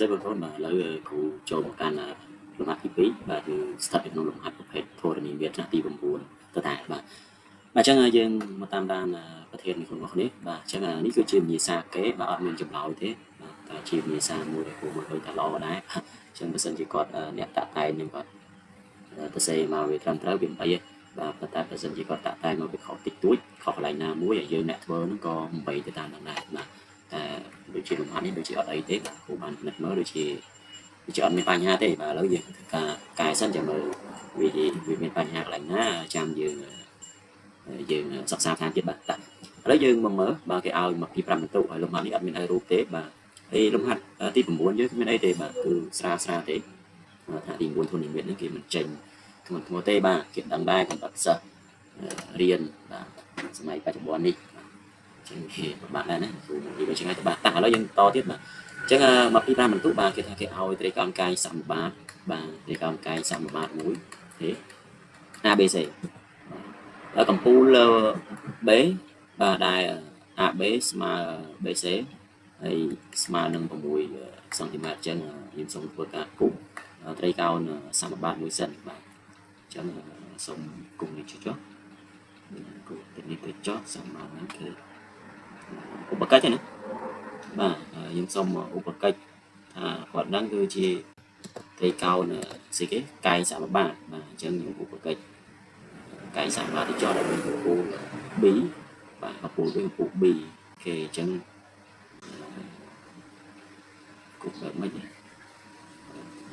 ស្ដីបងប្អូនបាទឥឡូវគ្រូចូលមកកាន់លំហាត់ទី2បាទគឺស្ថិតនៅក្នុងលំហាត់ប្រភេទធរណីមាត្រថ្នាក់ទី9ទៅតែបាទអញ្ចឹងយើងមកតាមដានប្រធាននេះរបស់គ្នាបាទអញ្ចឹងនេះគឺជាវិញ្ញាសាគេបាទអត់មានចម្លើយទេបាទតែជាវិញ្ញាសាមួយដែលគ្រូមើលឃើញថាល្អដែរអញ្ចឹងបើសិនជាគាត់អ្នកតាក់តែងនឹងគាត់ទៅសេមកវាត្រឹមត្រូវវាមិនអីទេបាទប៉ុន្តែបើសិនជាគាត់តាក់តែងមកវាខុសតិចតួចខុសកន្លែងណាមួយហើយយើងអ្នកធ្វើហ្នឹងក៏មិនបីទៅតាមនឹងដែរបាទតែដូចជាលំហាត់នេះដូចជាអត់អីទេបាទគ្រូបានពិនិត្យមើលដូចជាអត់មានបញ្ហាទេបាទឥឡូវយើងធ្វើការកែសិនចាំមើលវាមានបញ្ហាកន្លែងណាចាំយើងសិក្សាតាមទៀតបាទឥឡូវយើងមកមើលបាទគេឲ្យមកពី5បន្ទុកហើយលំហាត់នេះអត់មានឲ្យរូបទេបាទហើយលំហាត់ទី9យើងគ្មានអីទេបាទគឺស្រាលទេថាទី9ធននិមិត្តហ្នឹងគេមិនចេញធ្ងន់ទេបាទគេដឹងដែរគាត់អត់សិស្សរៀនបាទសម័យបច្ចុប្បន្ននេះចឹងគេពិបាកដែរណាគ្រូនិយាយចឹងហើយទៅបាទឥឡូវយើងតទៀតបាទអញ្ចឹងមកពី5បន្ទុកបាទគេថាគេឲ្យត្រីកោណកាយសមបាតបាទត្រីកោណកាយសមបាតមួយទេ ABC ហើយកម្ពូលលើ B បាទដែល AB ស្មើ BC ហើយស្មើនឹង6សង់ទីម៉ែត្រអញ្ចឹងយើងសូមធ្វើការគូសត្រីកោណសមបាតមួយសិនបាទអញ្ចឹងសូមគូសនេះចុះគូសនេះទៅចុះសមបាតហ្នឹងគឺឧបកិច្ចណាបាទយើងសូមឧបកិច្ចថាគាត់ហ្នឹងគឺជាត្រីកោណស្អីគេកាយសមបាតបាទអញ្ចឹងយើងឧបកិច្ចកាយសមបាតទៅចុះដល់កម្ពូល B បាទកម្ពូលវិញកម្ពូល B គេអញ្ចឹងគប់แบบមិន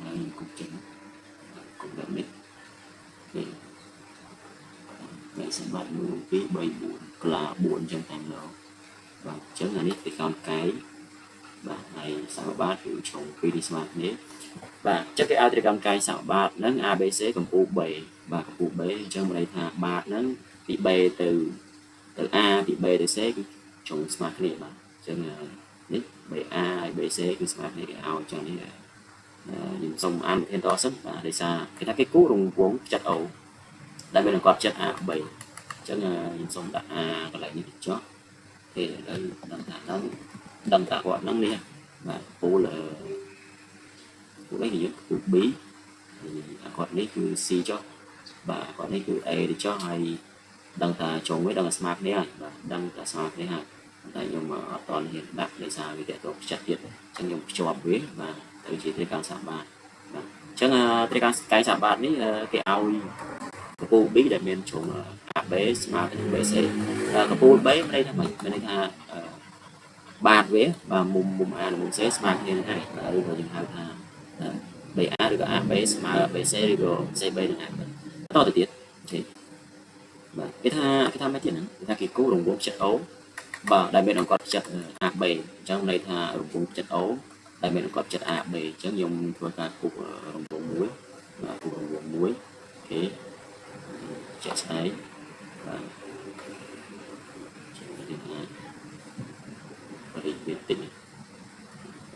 ហើយគប់ចឹងគប់แบบនេះកាយសមបាត1 2 3 4ក្លា4អញ្ចឹងតាមឡូវបាទអញ្ចឹងអានេះត្រីកោណកាយបាទហើយសមបាតគឺឆ្លងពីនេះស្មើគ្នាបាទអញ្ចឹងគេឲ្យត្រីកោណកាយសមបាតហ្នឹង ABC កម្ពូល B បាទកម្ពូល B អញ្ចឹងមានន័យថាបាតហ្នឹងពី B ទៅ A ពី B ទៅ C គឺឆ្លងស្មើគ្នាបាទអញ្ចឹងនេះ BA ហើយ BC គឺស្មើគ្នាគេឲ្យអញ្ចឹងនេះខ្ញុំសូមអានប្រធានតសិនបាទដោយសារគេថាគេគូរង្វង់ផ្ចិត O ដែលមានអង្គផ្ចិត AB អញ្ចឹងខ្ញុំសូមដាក់ A កន្លែងនេះចុះគេឥឡូវដឹងថាគាត់ហ្នឹងនេះបាទពូលនេះយើងគឺ B គាត់នេះគឺ C ចុះបាទគាត់នេះគឺ A ទៅចុះហើយដឹងថាចុងវាដឹងថាស្មើគ្នាហើយបាទដឹងថាស្មើគ្នាហើយតែខ្ញុំអត់តន់ហ៊ានដាក់ដោយសារវាតទៅផ្ចិតទៀតអញ្ចឹងខ្ញុំភ្ជាប់វាបាទទៅជាត្រីកោណសមបាតបាទអញ្ចឹងត្រីកោណកាយសមបាតនេះគេឲ្យកម្ពូល B ដែលមានជ្រុង AB ស្មើនឹង BC កម្ពូល B មានន័យថាម៉េចមានន័យថាបាតវាបាទមុំ A និងមុំ C ស្មើគ្នាហ្នឹងហើយឬក៏យើងហៅថា BA ឬក៏ AB ស្មើ BC ឬក៏ CB នឹង AB តទៅទៀតបាទគេថាមិនទៀតហ្នឹងគេថាគេគូរង្វង់ផ្ចិត O បាទដែលមានអង្គផ្ចិត AB អញ្ចឹងន័យថារង្វង់ផ្ចិត O ដែលមានអង្គផ្ចិត AB អញ្ចឹងខ្ញុំធ្វើការគូររង្វង់មួយបាទគូរង្វង់មួយអូខេជាក់ស្ដែងបាទរីកវាតិច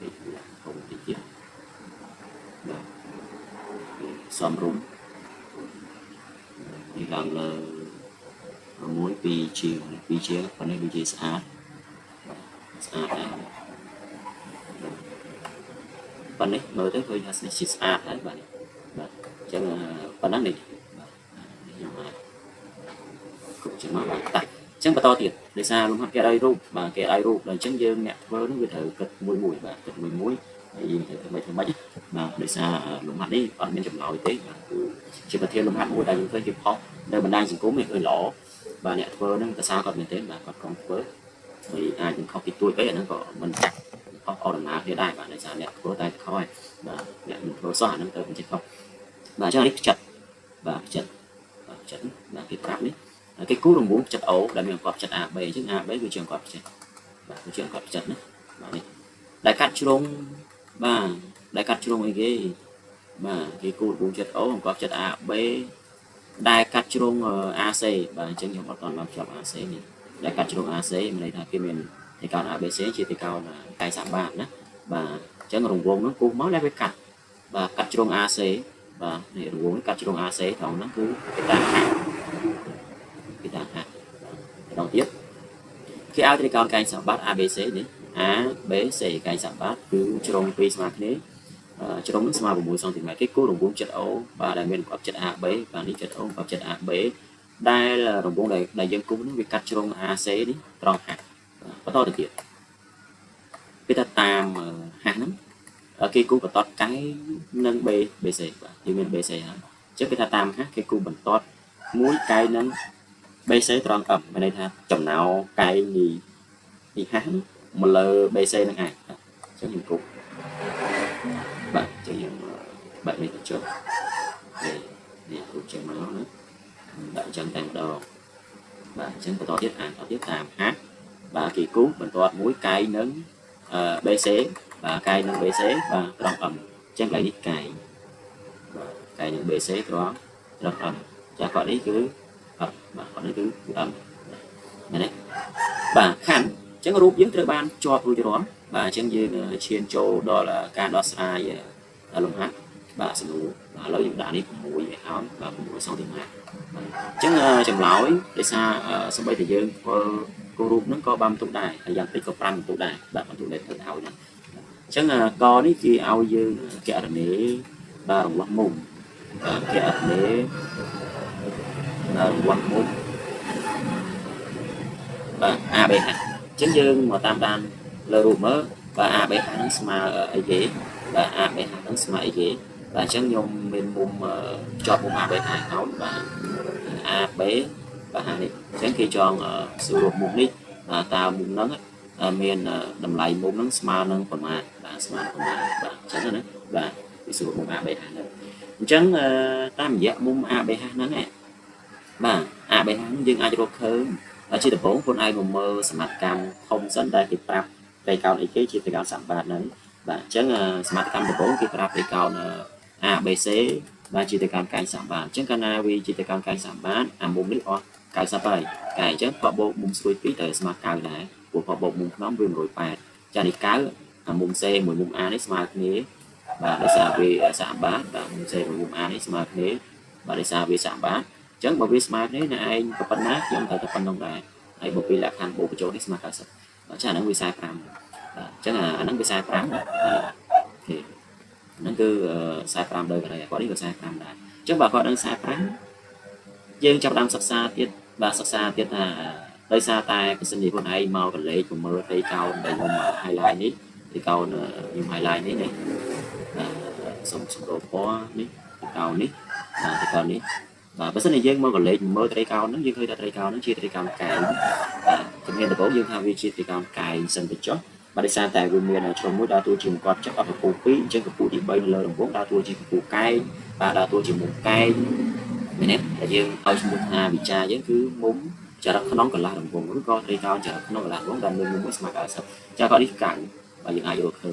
រីកវាហុំតិចទៀតបាទសំរុំនេះឡើងលើ1 2ជាងប៉ុណ្ណេះវាជាស្អាតដែរប៉ុណ្ណេះមើលទៅឃើញថានេះជាស្អាតហើយបាទអញ្ចឹងប៉ុណ្ណឹងនេះបាទខ្ញុំអាចគ្រប់ចំណុចបាទអញ្ចឹងបន្តទៀតដោយសារលំហាត់គេឲ្យរូបបាទគេឲ្យរូបដល់អញ្ចឹងយើងអ្នកធ្វើនោះវាត្រូវគិតមួយបាទគិតមួយហើយយើងត្រូវធ្វើម៉េចបាទដោយសារលំហាត់នេះអត់មានចម្លើយទេបាទគឺជាប្រធានលំហាត់មួយដែលយើងឃើញគេផុសនៅបណ្ដាញសង្គមនេះឃើញល្អបាទអ្នកធ្វើហ្នឹងប្រសើរគាត់មែនទេបាទគាត់ខំធ្វើហើយអាចនឹងខុសពីទួយពេកអាហ្នឹងក៏មិនចាក់ខុសអរណាគ្នាដែរបាទដោយសារអ្នកធ្វើតែខុសហើយបាទអ្នកមិនធ្វើសោះអាហ្នឹងទៅមិនចេះខុសបាទអញ្ចឹងនេះផ្ចិតបាទផ្ចិតបាទគេប្រាប់នេះគេគូររង្វង់ផ្ចិត O ដែលមានអង្គផ្ចិត AB អញ្ចឹង AB គឺជាអង្គផ្ចិតបាទគឺជាអង្គផ្ចិតណាបាទនេះដែលកាត់ជ្រុងបាទដែលកាត់ជ្រុងអីគេបាទគេគូររង្វង់ផ្ចិត O អង្គផ្ចិត ABដែលកាត់ជ្រុង AC បាទអញ្ចឹងខ្ញុំអត់ទាន់បានភ្ជាប់ AC នេះដែលកាត់ជ្រុង AC មានន័យថាគេមានត្រីកោណ ABC ជាត្រីកោណកាយសមបាតណាបាទអញ្ចឹងរង្វង់ហ្នឹងគូសមកដែលវាកាត់បាទកាត់ជ្រុង AC បាទនេះរង្វង់កាត់ជ្រុង AC ត្រង់ហ្នឹងគឺគេតាហាក់ម្ដងទៀតគេឲ្យត្រីកោណកាយសមបាត ABC នេះ A B C កាយសបាតគឺជ្រុង2ស្មើគ្នាជ្រុងនឹងស្មើ6សង់ទីម៉ែត្រគេគូរង្វង់ចិត្ត O បាទដែលមានប្រកបចិត្ត AB បាទនេះចិត្ត O ប្រកបចិត្ត AB ដែលរង្វង់ដែលយើងគូរនឹងវាកាត់ជ្រុង AC នេះត្រង់ហាក់បន្តទៅទៀតពេលថាតាមហាក់ហ្នឹងគេគូបន្តកែនឹង BC បាទយើងមាន BC ហើយអញ្ចឹងគេថាតាមហាក់គេគូបន្តមួយកែនឹង BC ត្រង់ M មានន័យថាចំណោកែនេះហាក់មកលើ BC នឹងឯងអញ្ចឹងយើងគូបាទអញ្ចឹងយើងបែបនេះទៅចុះនេះគូចេញមកណាដាក់អញ្ចឹងតែម្ដងបាទអញ្ចឹងបន្តទៀតអានបន្តទៀតតាមហាក់បាទគេគូបន្តមួយកែនឹងBC បាទកែនឹង BC បាទត្រង់ M អញ្ចឹងកន្លែងនេះកែបាទកែនឹង BC ត្រង់ M ចាគាត់នេះគឺបាទគាត់នេះគឺ M មែនទេបាទខណ្ឌអញ្ចឹងរូបយើងត្រូវបានជាប់រួចរាល់បាទអញ្ចឹងយើងឈានចូលដល់ការដោះស្រាយលំហាត់បាទសំណួរបាទឥឡូវយើងដាក់នេះ6ឲ្យហើយបាទ6សង់ទីម៉ែត្របាទអញ្ចឹងចម្លើយដោយសារសម្បីតែយើងធ្វើគូរូបហ្នឹងក៏បានបន្ទុកដែរហើយយ៉ាងតិចក៏5បន្ទុកដែរបាទបន្ទុកដែលធ្វើឲ្យណាអញ្ចឹងកនេះគេឲ្យយើងគណនាបាទរង្វាស់មុំគណនារង្វាស់មុំបាទ ABH អញ្ចឹងយើងមកតាមដានលើរូបមើលបាទ ABH ហ្នឹងស្មើអីគេបាទ ABH ហ្នឹងស្មើអីគេបាទអញ្ចឹងខ្ញុំមានមុំជាប់មុំ ABH ហើយបាទ AB បាទនេះអញ្ចឹងគេចង់សរុបមុំនេះតើមុំហ្នឹងមានតម្លៃមុំហ្នឹងស្មើនឹងប្រមាណបាទស្មើប្រមាណបាទអញ្ចឹងណាបាទគេសរុបមុំ ABH ហ្នឹងអញ្ចឹងតាមរយៈមុំ ABH ហ្នឹងបាទ ABH ហ្នឹងយើងអាចរកឃើញជាដំបូងខ្លួនឯងមកមើលសមត្ថកម្មធំសិនដែលគេប្រាប់ត្រីកោណអីគេជាត្រីកោណសម្បត្តិហ្នឹងបាទអញ្ចឹងសមត្ថកម្មដំបូងគេប្រាប់ត្រីកោណ ABC បាទជាត្រីកោណកែងសម្បត្តិអញ្ចឹងកាលណាវាជាត្រីកោណកែងសម្បត្តិអាមុំនេះអស់90ហើយកែអញ្ចឹងបបោកមុំស្រួយ2ទៅស្មើ90ដែរព្រោះបបោកមុំក្នុងវា180ចានេះ90អាមុំ C មួយមុំ A នេះស្មើគ្នាបាទដោយសារវាសម្បត្តិបាទមុំ C មួយមុំ A នេះស្មើគ្នាបាទដោយសារវាសម្បត្តិអញ្ចឹងបើវាស្មើគ្នាអ្នកឯងក៏ប៉ុណ្ណាខ្ញុំត្រូវតែប៉ុណ្ណឹងដែរហើយបើពីលក្ខខណ្ឌបូកបញ្ចូលនេះស្មើ90អញ្ចឹងអាហ្នឹងវា45បាទអញ្ចឹងអាហ្នឹងវា45អូខេហ្នឹងគឺ45ដោយកន្លែងគាត់នេះក៏45ដែរអញ្ចឹងបើគាត់នឹង45យើងចាប់ផ្ដើមសិក្សាទៀតបាទសិក្សាទៀតថាដោយសារតែប្រសិនជាខ្លួនឯងមកកលេចមកមើលត្រីកោណដែលខ្ញុំ highlight នេះត្រីកោណខ្ញុំ highlight នេះសុំសម្រួលពណ៌នេះត្រីកោណនេះត្រីកោណនេះបាទបើសិនជាយើងមកកលេចមើលត្រីកោណហ្នឹងយើងឃើញថាត្រីកោណហ្នឹងជាត្រីកោណកែងបាទជំនាញដំបូងយើងថាវាជាត្រីកោណកែងសិនទៅចុះបាទដោយសារតែវាមានជ្រុងមួយដើរតួជាបង្កប់ចិត្តដល់កម្ពស់2អញ្ចឹងកម្ពស់ទី3នៅលើរង្វង់ដើរតួជាកម្ពស់កែងបាទដើរតួជាមុំកែងមែនទេតែយើងឲ្យឈ្មោះថាវិចារយើងគឺមុំចរិតក្នុងកន្លះរង្វង់ឬក៏ត្រីកោណចរិតក្នុងកន្លះរង្វង់ដែលមានមុំមួយស្មើ90ចាគាត់នេះកៅបាទយើងអាចរកឃើញ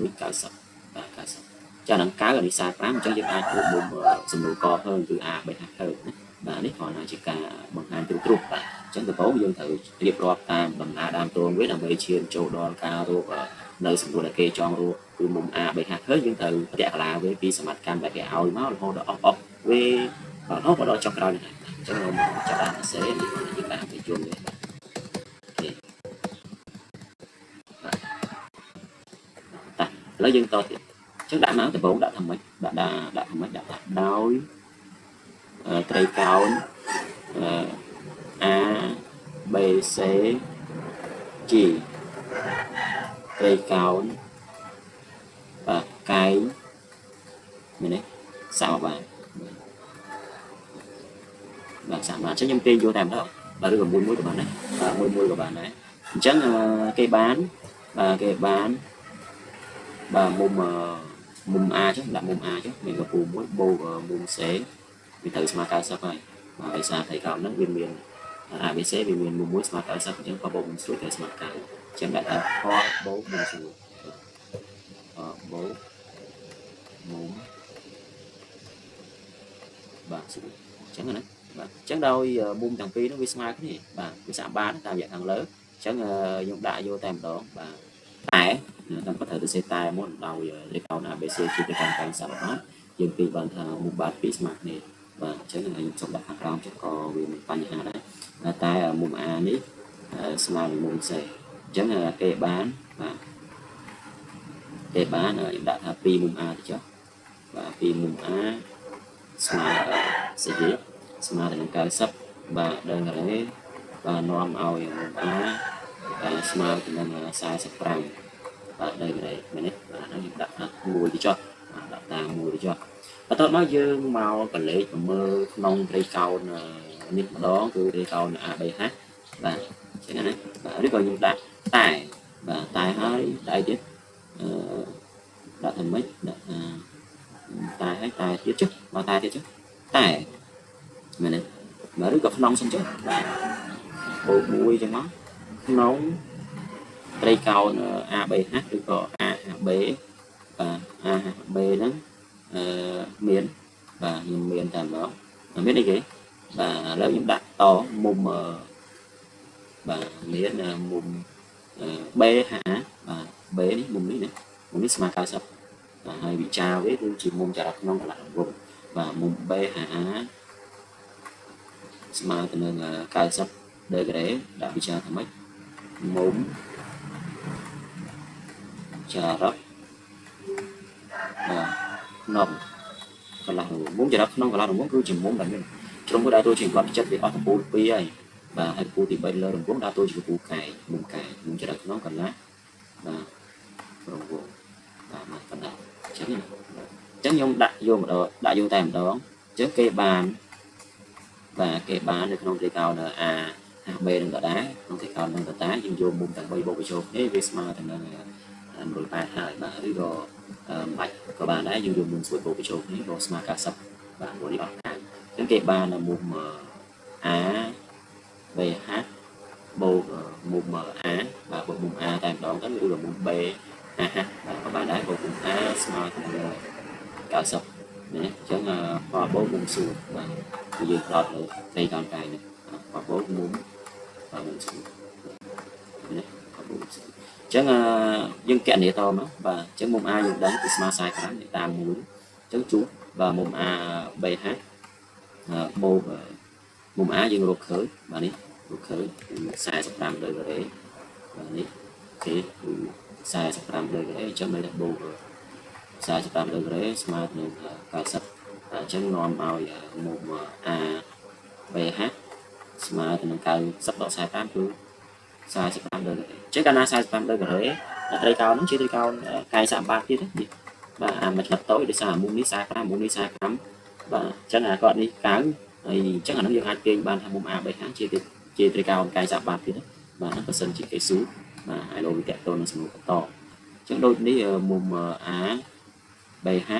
90បាទ90ចានឹង9នេះ45អញ្ចឹងយើងអាចធ្វើមុំសំណួរកhơnគឺ A B H hơnណាបាទនេះគ្រាន់តែជាការបង្ហាញទ្រុសបាទអញ្ចឹងដំបូងយើងត្រូវរៀបរាប់តាមដំណើរដើមតួវាដើម្បីឈានចូលដល់ការរកនៅសំណួរដែលគេចង់រកគឺមុំ A B H ឃើញយើងត្រូវរកឡាវាពីសមត្ថកម្មដែលគេឲ្យមករហូតដល់អស់វារហូតដល់ចុងក្រោយនេះអញ្ចឹងខ្ញុំចាប់បានសេនេះយើងដាក់ទៅជុំនេះបាទឥឡូវយើងតទៀតអញ្ចឹងដាក់មកដំបូងដាក់ថាម៉េចដាក់ថាម៉េចដាក់ថាដោយត្រីកោណA B C G ត្រីកោណបាទកែងមែនទេសាប់បានបាទសាប់បានអញ្ចឹងខ្ញុំទាញយកតែម្ដងបាទឬក៏មួយក៏បានដែរបាទមួយក៏បានដែរអញ្ចឹងគេបានបាទគេបានបាទមុំ A ចុះដាក់មុំ A ចុះមានកម្ពស់មួយបូកមុំ C វាត្រូវស្មើ90ហើយបាទដោយសារត្រីកោណហ្នឹងវាមាន ABC វាមានមុំមួយស្មើ90អញ្ចឹងបបោកមុំស្រួយត្រូវស្មើ90អញ្ចឹងដាក់ថាផលបូកមុំស្រួយបូកមុំបាទស្រួយអញ្ចឹងណាបាទអញ្ចឹងដោយមុំទាំងពីរនោះវាស្មើគ្នាបាទវាសាបានតាមរយៈខាងលើអញ្ចឹងខ្ញុំដាក់យកតែម្ដងបាទតែតាមគាត់ត្រូវទៅសេតែមុនដោយលេខកោណ ABC ជាទៅកាន់ការសាប់បានយើងពីបានថាមុំបាទពីរស្មើគ្នាបាទអញ្ចឹងខ្ញុំសូមដាក់ខាងក្រោមចុះក៏វាមានបញ្ហាដែរតែមុំ A នេះស្មើនឹងមុំ C អញ្ចឹងគេបានបាទ គេបានខ្ញុំដាក់ថា2មុំ a ទៅចុះបាទ2មុំ a ស្មើសេរីស្មើទៅនឹង90បាទដល់រេបាទនាំឲ្យមុំ a ស្មើទៅនឹង45បាទដល់រេមែនទេបាទហ្នឹងខ្ញុំដាក់ថា1ទៅចុះបាទដាក់តាម1ទៅចុះបន្ទាប់មកយើងមកកលេចមើលក្នុងត្រីកោណនេះម្ដងគឺត្រីកោណ ABH បាទចឹងណាបាទឬក៏ខ្ញុំដាក់តែបាទតែហើយដាក់ទៀតដាក់ថាម៉េចដាក់តែហើយតែទៀតចុះបាទតែទៀតចុះតែមែនទេបាទឬក៏ក្នុងសិនចុះបាទបូក1ចឹងមកក្នុងត្រីកោណ ABH ឬក៏ AHB បាទ AHB ហ្នឹងមានបាទខ្ញុំមានតែម្ដងមានអីគេបាទឥឡូវខ្ញុំដាក់តមុំបាទមានមុំ BH បាទ B នេះមុំនេះណាមុំនេះស្មើ90បាទហើយវិចារវាគឺជាមុំចរិតក្នុងកន្លះរង្វង់បាទមុំ BH ស្មើទៅនឹង90ដឺក្រេដាក់វិចារថាម៉េចមុំចរិតបាទក្នុងកន្លះរង្វង់មុំចរិតក្នុងកន្លះរង្វង់គឺជាមុំដែលមានជ្រុំមួយដើរតួជាគាត់ចិត្តវាអស់កំពូល2ហើយបាទហើយកំពូលទី3លើរង្វង់ដើរតួជាកំពូលកែមុំកែមុំចរិតក្នុងកន្លះបាទរង្វង់បាទមកប៉ុណ្ណឹងអញ្ចឹងខ្ញុំដាក់យកម្ដងដាក់យកតែម្ដងអញ្ចឹងគេបានបាទគេបាននៅក្នុងត្រីកោណ A HB នឹងដដែលក្នុងត្រីកោណនឹងដដែលយើងយកមុំទាំង3បូកបញ្ចូលគ្នាវាស្មើទៅនឹង180ហើយបាទឬក៏បាច់ក៏បានដែរយើងយកមុំស្រួយបូកបញ្ចូលគ្នាក៏ស្មើ90បាទមួយនេះអត់ខាងអញ្ចឹងគេបានមុំ A BH បូកមុំ A បាទបូកមុំ A តែម្ដងទៅឬក៏មុំ B AH បាទក៏បានដែរបូកមុំ A ស្មើទៅនឹង90ណាអញ្ចឹងបបូកមុំស្រួយបាទគឺយើងផ្ដោតលើត្រីកោណកាយនេះបបូកមុំបាទមុំស្រួយណាបបូកស្រួយអញ្ចឹងយើងកណនីតមកបាទអញ្ចឹងមុំ A យើងដឹងគឺស្មើ40តាម1អញ្ចឹងជួបបាទមុំ A BH បូកមុំ A យើងរកឃើញបាទនេះរកឃើញ45ដឺក្រេបាទនេះគេគឺ45ដឺក្រេអញ្ចឹងមិនថាបូក45ដឺក្រេស្មើនឹង90អញ្ចឹងនាំឲ្យមុំ A BH ស្មើទៅនឹង90ដក45គឺ45ដឺក្រេអញ្ចឹងកាលណា45ដឺក្រេត្រីកោណហ្នឹងជាត្រីកោណកាយសម្បត្តិទៀតនេះបាទអាមួយឆ្លឹកតូចដោយសារមុំនេះ45មុំនេះ45បាទអញ្ចឹងគាត់នេះកើហើយអញ្ចឹងអានោះយើងអាចទាញបានថាមុំ A BH ជាត្រីកោណកាយសម្បត្តិទៀតបាទបើសិនជាគេស៊ូបាទហើយលោកវិតតទៅនឹងសំណួរបន្តអញ្ចឹងដូចនេះមុំ A BH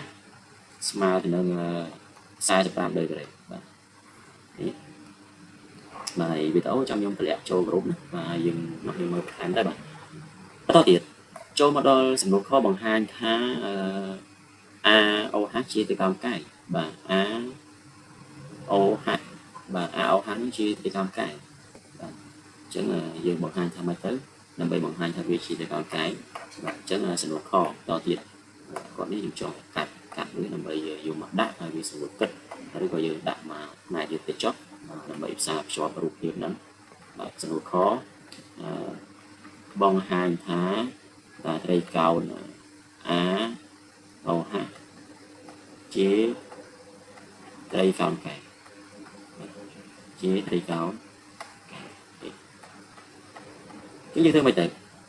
ស្មើទៅនឹង45ដឺក្រេបាទនេះបាទវីដេអូចាំខ្ញុំតម្លាក់ចូលក្រុមណាបាទយើងមកមើលបន្ថែមដែរបាទបន្តទៀតចូលមកដល់សំណួរខបង្ហាញថា AOH ជាត្រីកោណកាយបាទ AOH បាទ AOH នេះជាត្រីកោណកាយបាទអញ្ចឹងយើងបង្ហាញថាម៉េចទៅដើម្បីបង្ហាញថាវាជាត្រីកោណកាយបាទអញ្ចឹងសំណួរខតទៀតគាត់នេះយើងចង់កាត់វាដើម្បីយកមកដាក់ឲ្យវាស្រួលគិតឬក៏យើងដាក់មកផ្នែកទៀតទៅចុះដើម្បីផ្សារភ្ជាប់រូបភាពហ្នឹងបាទសំណួរខបង្ហាញថាត្រីកោណ AOH ជាត្រីកោណកាយជាត្រីកោណកាយយើងធ្វើមិនទៅ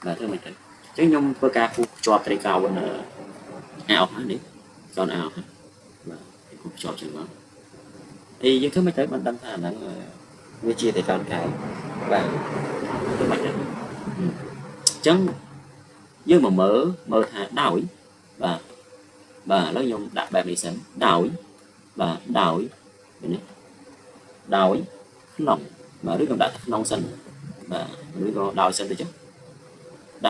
បាទធ្វើមិនទៅអញ្ចឹងខ្ញុំធ្វើការគូភ្ជាប់ត្រីកោណ AOH នេះកោណ AOH បាទគូភ្ជាប់ចឹងមកយើងធ្វើមិនទៅបានដឹងថាអាហ្នឹងវាជាត្រីកោណកាយបាទធ្វើមិនទៅអញ្ចឹងយើងមកមើលថាដោយបាទឥឡូវខ្ញុំដាក់បែបនេះសិនដោយបាទដោយនេះដោយក្នុងបាទឬក៏ដាក់ក្នុងសិនបាទឬក៏ដោយសិនទៅចុះ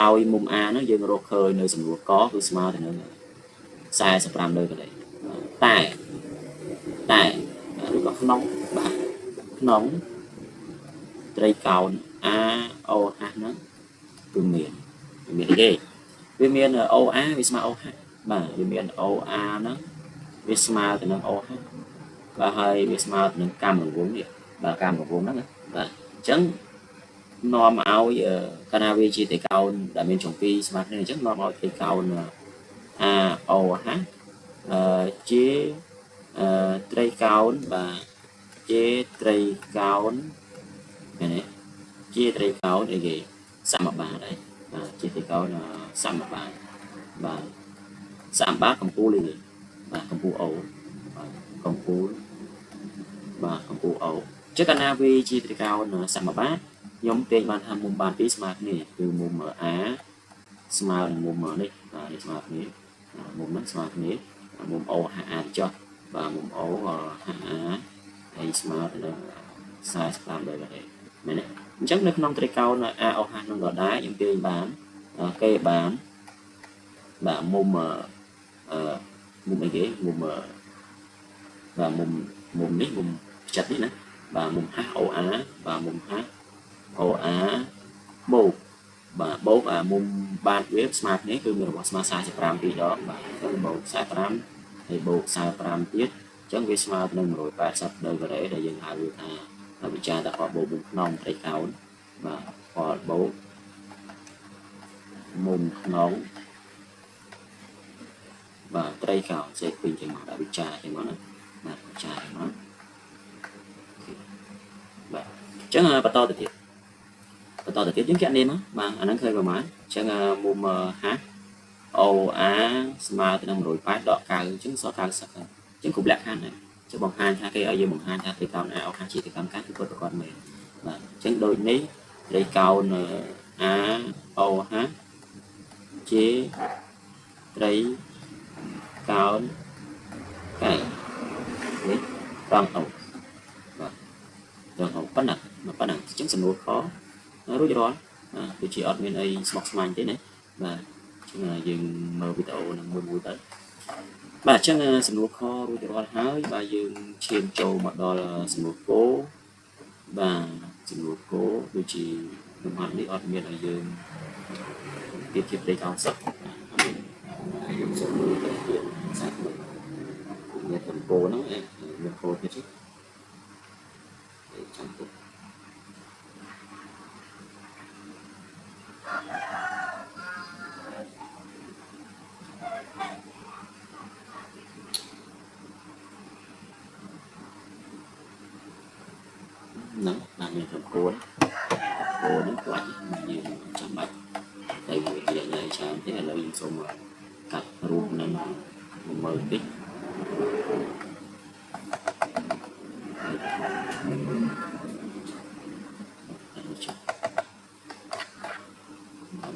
ដោយមុំ A ហ្នឹងយើងរកឃើញនៅសំណួរកគឺស្មើទៅនឹង45ដឺក្រេតែឬក៏ក្នុងបាទក្នុងត្រីកោណ AOH ហ្នឹងគឺមានអីគេវាមាន OA វាស្មើ OH បាទវាមាន OA ហ្នឹងវាស្មើទៅនឹង OH បាទហើយវាស្មើទៅនឹងកម្មរង្វង់នេះបាទកម្មរង្វង់ហ្នឹងបាទអញ្ចឹងនាំឲ្យកាលណាវាជាត្រីកោណដែលមានចុងពីរស្មើគ្នាអញ្ចឹងនាំឲ្យត្រីកោណ AOH ជាត្រីកោណបាទជាត្រីកោណមែនទេជាត្រីកោណអីគេសមបាតអីបាទជាត្រីកោណសមបាតបាទសមបាតកម្ពូលអីគេបាទកម្ពូល O បាទកម្ពូលបាទកម្ពូល O ចឹងកាលណាវាជាត្រីកោណសមបាតខ្ញុំទាញបានថាមុំបានពីស្មើគ្នាគឺមុំ A ស្មើនឹងមុំនេះបាទនេះស្មើគ្នាមុំហ្នឹងស្មើគ្នាមុំ OHA ចុះបាទមុំ OHA ហើយស្មើទៅនឹង45ដឺក្រេមែនទេអញ្ចឹងនៅក្នុងត្រីកោណ AOH នឹងក៏ដែរខ្ញុំទាញបានគេបានបាទមុំមុំអីគេមុំបាទមុំនេះមុំចិត្តនេះណាបាទមុំ HOA បាទមុំ HOA បូកបាទបូកមុំបានវាស្មើគ្នាគឺមានរបស់ស្មើ45 2ដងបាទហើយបូក45ហើយបូក45ទៀតអញ្ចឹងវាស្មើនឹង180ដឺក្រេដែលយើងហៅវាថាវិចារតែបូកមុំក្នុងត្រីកោណបាទផលបូកមុំក្នុងបាទត្រីកោណសេពេញចឹងមកដាក់វិចារចឹងមកណាបាទវិចារចឹងមកបាទអញ្ចឹងបន្តទៅទៀតយើងគណនាមកបាទអាហ្នឹងឃើញប្រហែលអញ្ចឹងមុំ H OA ស្មើទៅនឹង180ដក9អញ្ចឹងសល់90អញ្ចឹងគ្រប់លក្ខខណ្ឌហើយចុះបង្ហាញថាគេឲ្យយើងបង្ហាញថាត្រីកោណ AOH ជាត្រីកោណកាយគឺពិតប្រាកដមែនបាទអញ្ចឹងដូចនេះត្រីកោណ AOH ជាត្រីកោណកាយនេះត្រង់អូបាទត្រង់អូប៉ុណ្ណាអញ្ចឹងសំណួរខរួចរាល់ដូចជាអត់មានអីស្មុគស្មាញទេណាបាទអញ្ចឹងយើងមើលវីដេអូនឹងមួយទៅបាទអញ្ចឹងសំណួរខរួចរាល់ហើយបាទយើងឈានចូលមកដល់សំណួរគោបាទសំណួរគោដូចជាលំហាត់នេះអត់មានឲ្យយើងទៀតជាប្រេកអោសឹកយើងសំណួរទៅទៀតសាច់មានកំពោហ្នឹងមានគោទៀតទេចាំទៅហ្នឹងបានមានកំពោហ្នឹងខ្លាចយើងចាំបាច់តែវានិយាយច្រើនទេឥឡូវយើងសូមកាត់រូបនឹងមើលតិច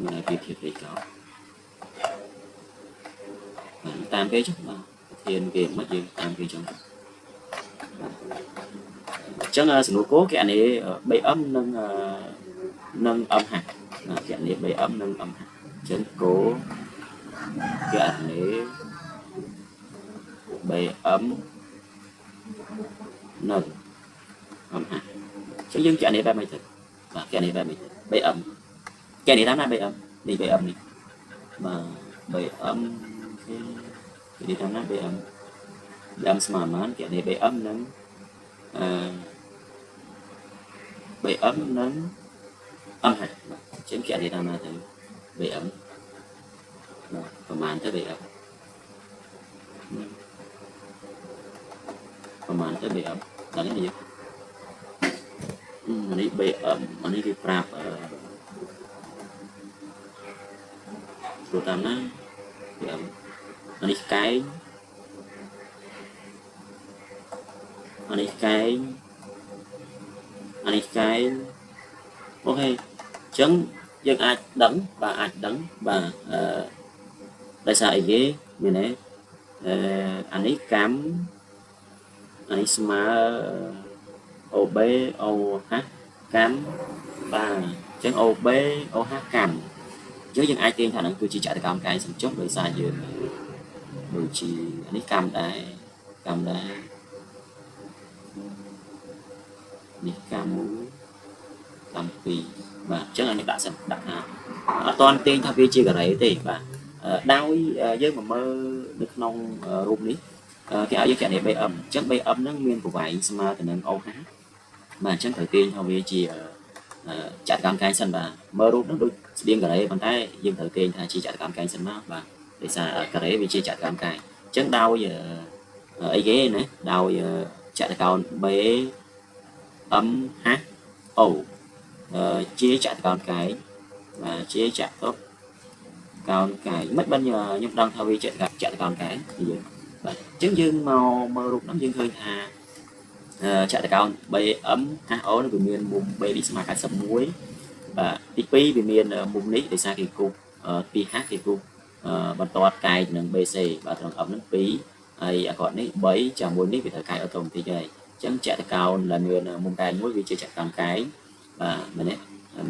មានពីធៀបលេខកោតាមគេចុះបាទប្រធានគេមិនយើងតាមគេចុះអញ្ចឹងសំណួរគោគេអានេះ 3M និង M ហាគេអានេះ 3M និង M ហាអញ្ចឹងគោគេអានេះ 3M និង M ហាអញ្ចឹងយើងគេអានេះបែបម៉េចទៅបាទគេអានេះបែបម៉េចទៅ 3M គេអានេះតាមណា 3M នេះ 3M នេះបាទ 3M គេនេះតាមណា 3M ស្មើប៉ុន្មានគេអានេះ 3M និង3M និង M ហាអញ្ចឹងគេអានេះតាមណាទៅ 3M បាទប្រហែលទៅ 3M ប្រហែលទៅ 3M ដល់នេះយើងអានេះ 3M អានេះគេប្រាប់ព្រោះតាមណា 3M អានេះកែងអានេះកែងអូខេអញ្ចឹងយើងអាចដឹងបាទបាទដោយសារអីគេមានទេអានេះកម្មអានេះស្មើ OB OH កម្មបាទអញ្ចឹង OB OH កម្មអញ្ចឹងយើងអាចទាញថាហ្នឹងគឺជាចក្រកម្មកាយសំចុះដោយសារយើងដូចជាអានេះកម្មដែរនេះកម្មពីរបាទអញ្ចឹងអានេះដាក់ថាអត់ទាន់ទាញថាវាជាការ៉េទេបាទដោយយើងមកមើលនៅក្នុងរូបនេះគេឲ្យយើងគណនា 3M អញ្ចឹង 3M ហ្នឹងមានប្រវែងស្មើទៅនឹង OH បាទអញ្ចឹងត្រូវទាញថាវាជាចក្រកម្មកែងសិនបាទមើលរូបហ្នឹងដូចស្តៀងការ៉េប៉ុន្តែយើងត្រូវទាញថាជាចក្រកម្មកែងសិនមកបាទ ដោយសារការ៉េវាជាចតុកោណកាយអញ្ចឹងដោយអីគេណាដោយចតុកោណ B M H O ជាចតុកោណកាយបាទជាចតុកោណកាយមិនបានខ្ញុំដឹងថាវាចតុកោណកាយយើងបាទអញ្ចឹងយើងមកមើលរូបហ្នឹងយើងឃើញថាចតុកោណ BM HO នេះវាមានមុំ B នេះស្មើ91បាទទី2វាមានមុំនេះដោយសារគេគូប2H គេគូបបន្ទាត់កាយនឹង BC បាទត្រង់ M ហ្នឹង2ហើយអាក្រក់នេះ3ចាំមួយនេះវាត្រូវកាយអូតូម៉ាទិកហើយអញ្ចឹងចតុកោណដែលមានមុំកាយមួយវាជាចតុកោណកាយបាទមែនទេ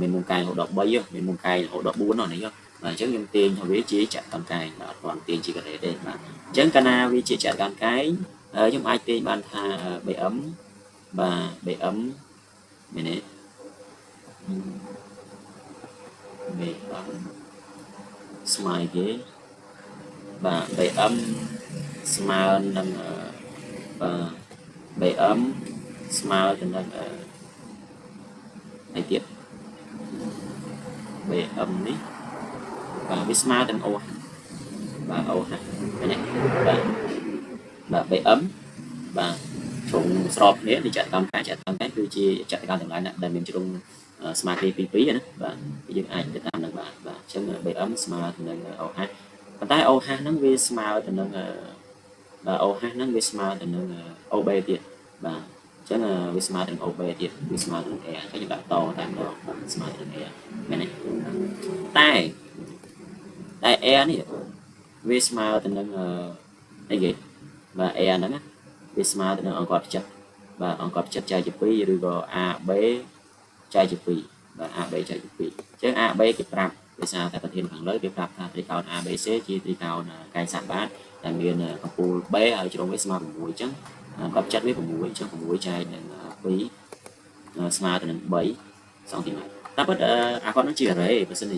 មានមុំកាយរហូតដល់3មានមុំកាយរហូតដល់4នេះបាទអញ្ចឹងខ្ញុំទាញថាវាជាចតុកោណកាយបាទអត់ទាន់ទាញជាការ៉េទេបាទអញ្ចឹងកាលណាវាជាចតុកោណកាយខ្ញុំអាចទាញបានថា BM បាទ BM មែនទេ BM ស្មើគេបាទ BM ស្មើនឹងបាទ BM ស្មើទៅនឹងអីទៀត BM នេះបាទវាស្មើទៅនឹង OH បាទ OH ឃើញទេបាទ BM បាទជ្រុងស្របគ្នានេះចតុកោណកាយគឺជាចតុកោណទាំងឡាយដែលមានជ្រុងស្មើគ្នាពី2ណាបាទយើងអាចទៅតាមនឹងបាទអញ្ចឹង BM ស្មើទៅនឹង OH ប៉ុន្តែ OH ហ្នឹងវាស្មើទៅនឹងបាទ OH ហ្នឹងវាស្មើទៅនឹង OB ទៀតបាទអញ្ចឹងវាស្មើទៅនឹង OB ទៀតវាស្មើទៅនឹង A អញ្ចឹងខ្ញុំដាក់តតែម្ដងបាទស្មើទៅនឹង A មែនទេតែ A នេះវាស្មើទៅនឹងអីគេបាទ A ហ្នឹងណាវាស្មើទៅនឹងអង្គត់ផ្ចិតបាទអង្គត់ផ្ចិតចែកជា2ឬក៏ AB ចែកជា2បាទ AB ចែកជា2អញ្ចឹង AB គេប្រាប់ដោយសារតែប្រធានខាងលើគេប្រាប់ថាត្រីកោណ ABC ជាត្រីកោណកាយសត្វបាទតែមានកម្ពូល B ហើយជ្រុងវាស្មើ6អញ្ចឹងអង្គត់ផ្ចិតវា6អញ្ចឹង6ចែកនឹង2ស្មើទៅនឹង3សង់ទីម៉ែត្រតែពិតអាគាត់នឹងជា array បើសិន